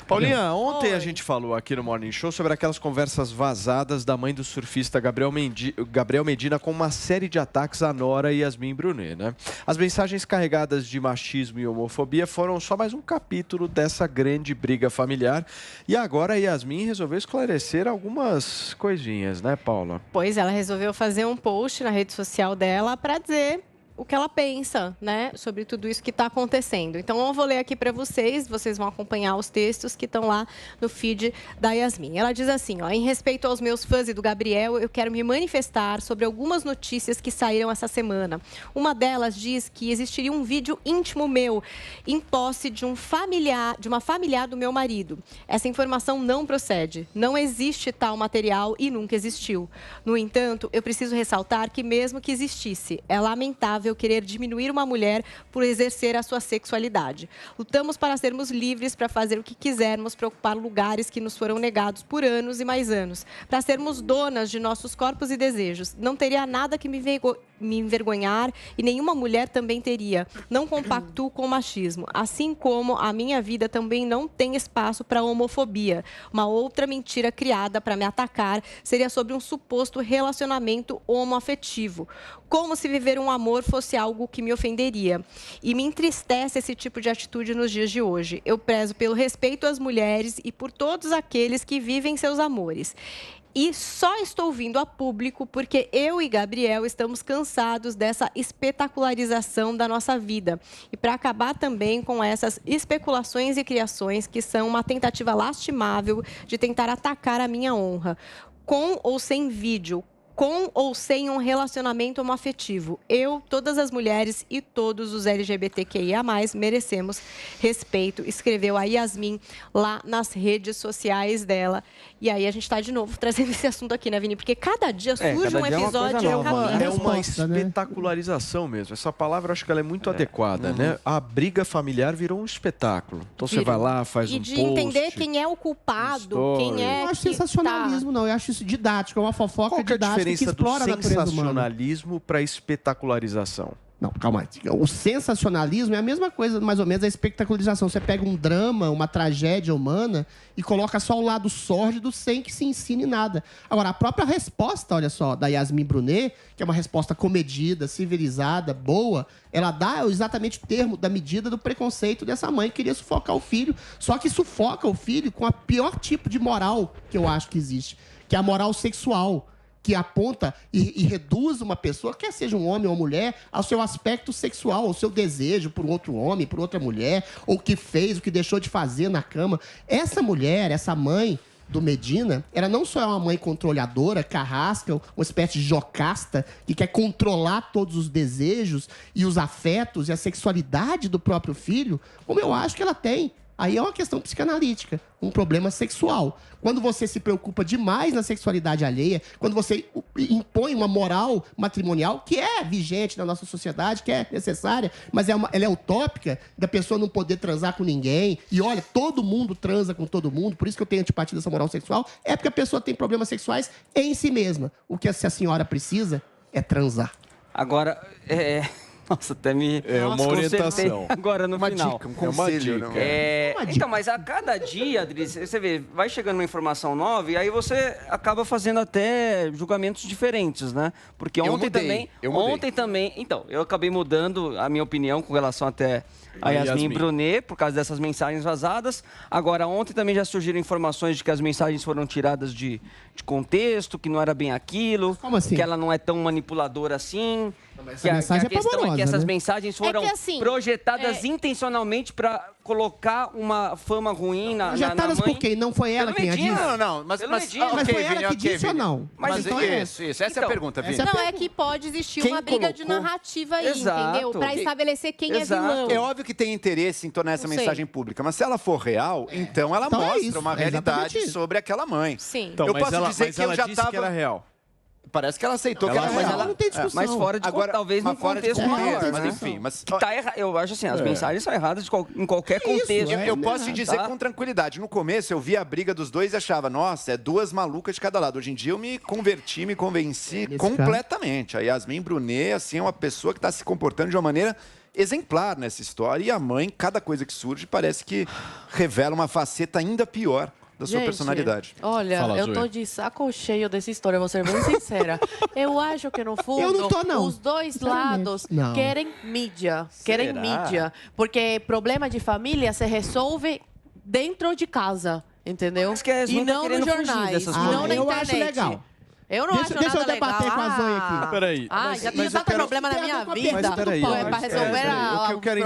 Paulinha, ontem Oi. a gente falou aqui no Morning Show sobre aquelas conversas vazadas da mãe do surfista Gabriel Medina com uma série de ataques à nora Yasmin Brunet, né? As mensagens carregadas de machismo e homofobia foram só mais um capítulo dessa grande briga familiar. E agora a Yasmin resolveu esclarecer algumas coisinhas, né, Paula? Pois ela resolveu fazer um post na rede social dela para dizer o que ela pensa, né, sobre tudo isso que está acontecendo. Então, eu vou ler aqui para vocês vão acompanhar os textos que estão lá no feed da Yasmin. Ela diz assim, ó, em respeito aos meus fãs e do Gabriel, eu quero me manifestar sobre algumas notícias que saíram essa semana. Uma delas diz que existiria um vídeo íntimo meu em posse de uma familiar do meu marido. Essa informação não procede. Não existe tal material e nunca existiu. No entanto, eu preciso ressaltar que mesmo que existisse, é lamentável querer diminuir uma mulher por exercer a sua sexualidade. Lutamos para sermos livres, para fazer o que quisermos, para ocupar lugares que nos foram negados por anos e mais anos, para sermos donas de nossos corpos e desejos. Não teria nada que me envergonhar e nenhuma mulher também teria. Não compactuo com o machismo, assim como a minha vida também não tem espaço para homofobia. Uma outra mentira criada para me atacar seria sobre um suposto relacionamento homoafetivo. Como se viver um amor fosse algo que me ofenderia. E me entristece esse tipo de atitude nos dias de hoje. Eu prezo pelo respeito às mulheres e por todos aqueles que vivem seus amores. E só estou vindo a público porque eu e Gabriel estamos cansados dessa espetacularização da nossa vida. E para acabar também com essas especulações e criações que são uma tentativa lastimável de tentar atacar a minha honra. Com ou sem vídeo, com ou sem um relacionamento homoafetivo. Eu, todas as mulheres e todos os LGBTQIA+, merecemos respeito, escreveu a Yasmin lá nas redes sociais dela. E aí a gente está de novo trazendo esse assunto aqui, né, Vini? Porque cada dia surge um episódio É uma espetacularização mesmo. Essa palavra, acho que ela é muito adequada, né? A briga familiar virou um espetáculo. Então você vai lá, faz um post. E de entender quem é o culpado, quem é. Eu não acho sensacionalismo, não. Eu acho isso didático, é uma fofoca didática que explora a natureza humana. Sensacionalismo para espetacularização. Não, calma aí. O sensacionalismo é a mesma coisa, mais ou menos, da espetacularização. Você pega um drama, uma tragédia humana e coloca só o lado sórdido sem que se ensine nada. Agora, a própria resposta, olha só, da Yasmin Brunet, que é uma resposta comedida, civilizada, boa, ela dá exatamente o termo da medida do preconceito dessa mãe que queria sufocar o filho, só que sufoca o filho com a pior tipo de moral que eu acho que existe, que é a moral sexual, que aponta e reduz uma pessoa, quer seja um homem ou mulher, ao seu aspecto sexual, ao seu desejo por outro homem, por outra mulher, ou o que fez, o que deixou de fazer na cama. Essa mulher, essa mãe do Medina, ela não só é uma mãe controladora, carrasca, uma espécie de jocasta, que quer controlar todos os desejos e os afetos e a sexualidade do próprio filho, como eu acho que ela tem. Aí é uma questão psicanalítica, um problema sexual. Quando você se preocupa demais na sexualidade alheia, quando você impõe uma moral matrimonial que é vigente na nossa sociedade, que é necessária, mas ela é utópica, da pessoa não poder transar com ninguém. E olha, todo mundo transa com todo mundo, por isso que eu tenho antipatia dessa moral sexual, é porque a pessoa tem problemas sexuais em si mesma. O que a senhora precisa é transar. Agora, nossa, até me... É uma orientação. Agora no final. Dica, um conselho. Então, mas a cada dia, Adris, você vê, vai chegando uma informação nova e aí você acaba fazendo até julgamentos diferentes, né? Porque ontem também... Então, eu acabei mudando a minha opinião com relação até a Yasmin Brunet, por causa dessas mensagens vazadas. Agora, ontem também já surgiram informações de que as mensagens foram tiradas de contexto, que não era bem aquilo. Como assim? Que ela não é tão manipuladora assim. Essa mensagem é questão pavorosa, é que essas né? mensagens foram projetadas intencionalmente para colocar uma fama ruim na Projetadas mãe. por quem? Não foi ela quem a disse? Não, mas foi ela que disse ou não? Mas então isso. Essa é a pergunta, Vini. Não, é que pode existir uma briga de narrativa aí, entendeu? Para estabelecer quem é vilão. É óbvio que tem interesse em tornar essa mensagem pública, mas se ela for real, então ela mostra uma realidade sobre aquela mãe. Sim. Eu posso dizer que eu já disse que era real. Parece que ela aceitou que era real. Mas ela não tem discussão. Mas fora de Agora, talvez no contexto maior, mas né? enfim. Mas, Tá eu acho assim, as mensagens são erradas em qualquer contexto. Eu posso te dizer com tranquilidade. No começo, eu via a briga dos dois e achava, nossa, é duas malucas de cada lado. Hoje em dia, eu me convenci completamente. A Yasmin Brunet, assim, é uma pessoa que está se comportando de uma maneira exemplar nessa história. E a mãe, cada coisa que surge, parece que revela uma faceta ainda pior da sua personalidade. Olha, eu tô de saco cheio dessa história, vou ser bem sincera. Eu acho que, no fundo, os dois lados querem mídia. Querem mídia. Porque problema de família se resolve dentro de casa, entendeu? E não nos jornais, e não na internet. Eu acho legal. Eu não acho nada legal. Deixa eu debater com a Zoe aqui. Peraí. Já tinha tanto problema na minha vida. Mas peraí. Pra resolver o que eu quero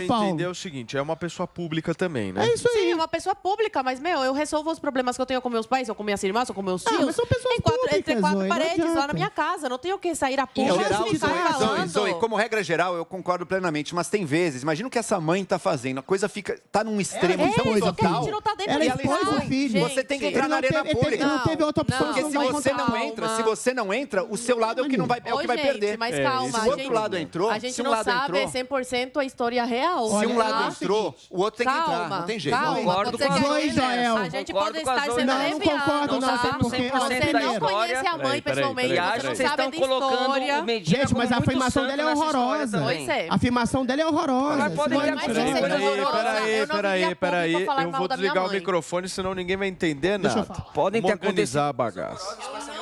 entender, é o seguinte, é uma pessoa pública também, né? É isso aí. Sim, uma pessoa pública, mas, eu resolvo os problemas que eu tenho com meus pais, ou com minhas irmãs, ou com meus tios. Mas são pessoas entre quatro Zoe, paredes lá na minha casa. Não tenho que sair a público e ficar falando. Zoe, como regra geral, eu concordo plenamente, mas tem vezes, imagina o que essa mãe tá fazendo, a coisa tá num extremo tão total. Não tá dentro ela de expôs o filho. Você tem que entrar na arena pública. Ele não teve outra opção. Porque se você não entra, o seu lado é o que vai perder. Mas calma, se o outro lado entrou, a gente não sabe 100% a história real. Se um lado entrou, o outro tem que entrar. Não tem jeito. Concordo com a Zoe, Joel. A gente pode estar sendo Não concordo, não. Você não conhece a mãe pessoalmente, você não sabe da história. Gente, mas a afirmação dela é horrorosa. A afirmação dela é horrorosa. Peraí. Eu vou desligar o microfone, senão ninguém vai entender nada. Podem ter organizar a bagaça.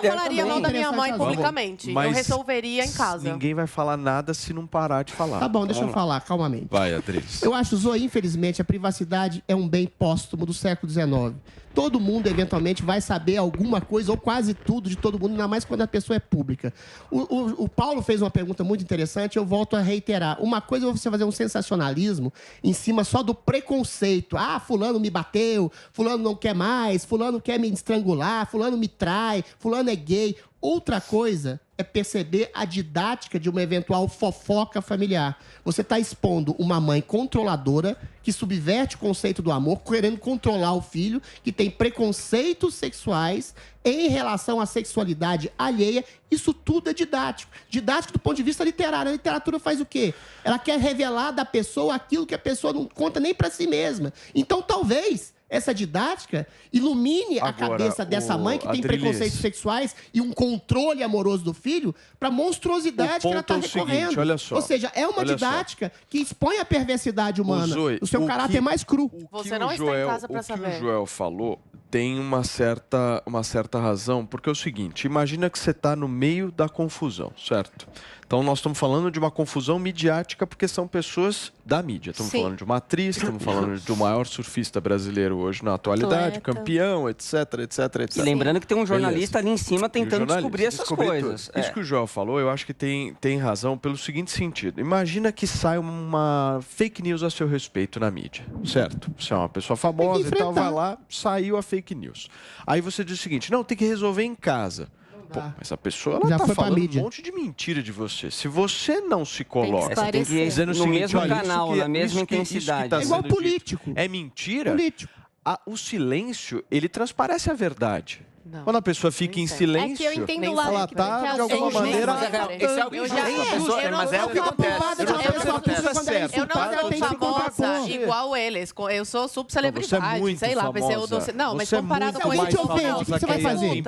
Eu não falaria mal da minha mãe publicamente. Eu resolveria em casa. Ninguém vai falar nada se não parar de falar. Tá bom, deixa eu falar, calmamente. Vai, Adriles. Eu acho, Zoe, infelizmente, a privacidade é um bem póstumo do século XIX. Todo mundo, eventualmente, vai saber alguma coisa, ou quase tudo, de todo mundo, ainda mais quando a pessoa é pública. O Paulo fez uma pergunta muito interessante, eu volto a reiterar. Uma coisa é você fazer um sensacionalismo em cima só do preconceito. Ah, fulano me bateu, fulano não quer mais, fulano quer me estrangular, fulano me trai, fulano é gay. Outra coisa é perceber a didática de uma eventual fofoca familiar. Você está expondo uma mãe controladora que subverte o conceito do amor, querendo controlar o filho, que tem preconceitos sexuais em relação à sexualidade alheia. Isso tudo é didático. Didático do ponto de vista literário. A literatura faz o quê? Ela quer revelar da pessoa aquilo que a pessoa não conta nem para si mesma. Então, talvez essa didática ilumine a cabeça dessa mãe que tem preconceitos sexuais e um controle amoroso do filho para a monstruosidade que ela está recorrendo. Seguinte, olha só, ou seja, é uma didática que expõe a perversidade humana, Zoe, o seu caráter mais cru. Você não está em casa para saber. O que o Joel falou tem uma certa razão, porque é o seguinte, imagina que você está no meio da confusão, certo? Então, nós estamos falando de uma confusão midiática porque são pessoas da mídia. Estamos falando de uma atriz, estamos falando do maior surfista brasileiro hoje na atualidade, campeão, etc. E lembrando que tem um jornalista ali em cima tentando descobrir essas coisas. Isso que o Joel falou, eu acho que tem razão pelo seguinte sentido. Imagina que sai uma fake news a seu respeito na mídia, certo? Você é uma pessoa famosa e tal, vai lá, saiu a fake news. Aí você diz o seguinte, não, tem que resolver em casa. Pô, mas a pessoa ela tá falando um monte de mentira de você. Se você não se coloca dizendo o seguinte, mesmo canal, na mesma intensidade. Tá é igual político. É mentira? O silêncio, ele transparece a verdade. Não. Quando a pessoa fica em silêncio, é que eu entendo lá ela está, de alguma maneira... Mas é o que acontece. Eu não sou famosa igual eles. Eu sou subcelebridade, sei lá. Não, mas comparado com eles, o que você vai fazer?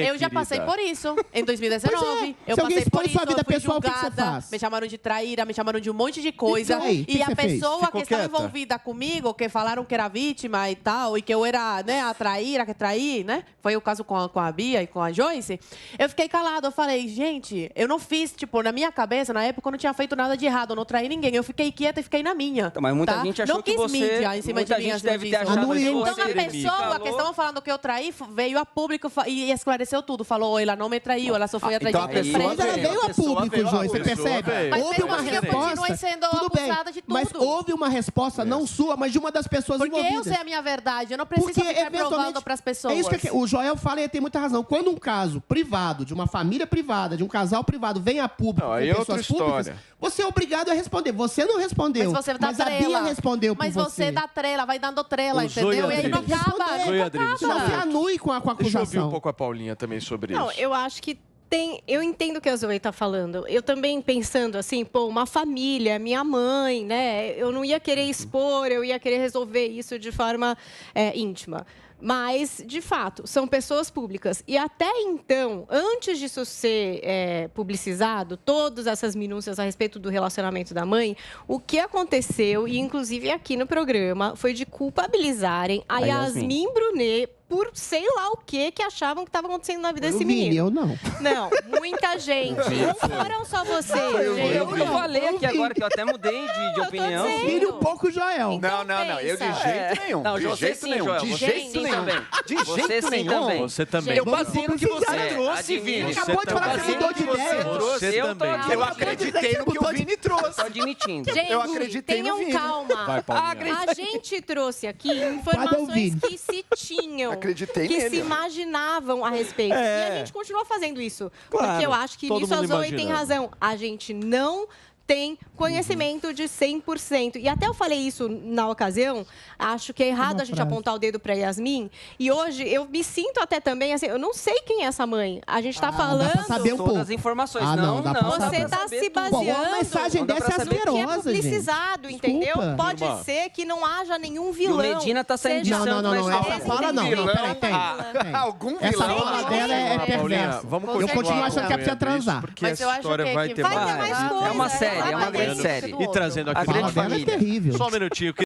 Eu já passei por isso em 2019. Eu passei por isso, eu fui julgada, me chamaram de traíra, me chamaram de um monte de coisa. E a pessoa que estava envolvida comigo, que falaram que era vítima e tal, e que eu era a traíra, que traí, né? Foi o caso com a Bia e com a Joyce, eu fiquei calada. Eu falei, gente, eu não fiz, na minha cabeça, na época, eu não tinha feito nada de errado, eu não traí ninguém. Eu fiquei quieta e fiquei na minha. Mas muita gente achou que você... mídia em cima de mim. Deve ter achado que então, a pessoa que estavam falando que eu traí, veio a público e esclareceu tudo. Falou, ela não me traiu, ela só foi atrás de mim. Mas ela veio a público, Joyce, você percebe? Houve uma resposta. Sendo abusada de tudo. Mas houve uma resposta, não sua, mas de uma das pessoas envolvidas. Porque eu sei a minha verdade, eu não preciso ficar provando para as pessoas. É isso que o Joel fala e ele tem muita razão. Quando um caso privado, de uma família privada, de um casal privado, vem a público com pessoas públicas, você é obrigado a responder. Você não respondeu, mas a Bia respondeu por você. Mas você dá trela, vai dando trela, entendeu? E aí não acaba. Você não se anui com a acusação. Deixa eu ouvir um pouco a Paulinha também sobre isso. Não, eu acho que Eu entendo o que a Zoe está falando. Eu também pensando assim, uma família, minha mãe, né? Eu não ia querer expor, eu ia querer resolver isso de forma íntima. Mas, de fato, são pessoas públicas. E até então, antes disso ser publicizado, todas essas minúcias a respeito do relacionamento da mãe, o que aconteceu, e inclusive aqui no programa, foi de culpabilizarem a Yasmin Brunet por sei lá o que achavam que estava acontecendo na vida desse menino. Eu não. Não, muita gente. Não foram só vocês, gente. Eu falei aqui agora que eu até mudei de opinião. Vini um pouco Joel. Então, não. Eu de jeito nenhum. Não, de jeito nenhum. Joel. De jeito nenhum. De jeito nenhum. Você também. Eu passei no que você trouxe, Vini. Acabou de falar que mudou de ideia. Você também. Eu acreditei no que o Vini trouxe. Tô admitindo. Gente, eu acreditei no Vini. Calma. Vai, Paulinha. A gente trouxe aqui informações que se tinham. Acreditei que nele. se imaginavam a respeito. E a gente continua fazendo isso. Claro, porque eu acho que nisso a Zoe tem razão. A gente não tem conhecimento de 100%. E até eu falei isso na ocasião, acho que é errado a gente apontar o dedo para Yasmin. E hoje eu me sinto até também assim, eu não sei quem é essa mãe. A gente está falando... Dá pra saber todas as informações. Você está se baseando... Uma mensagem dessa é asquerosa, que é publicizado, entendeu? Pode ser que não haja nenhum vilão. E o Medina está saindo de santo. Não. Essa fala não. Peraí. Algum vilão. Essa fala dela é perversa. Eu continuo achando que é pra você transar. Mas eu acho que vai ter mais coisa. É uma série, é uma grande série. E trazendo aqui a fala dela é terrível. Só um minutinho.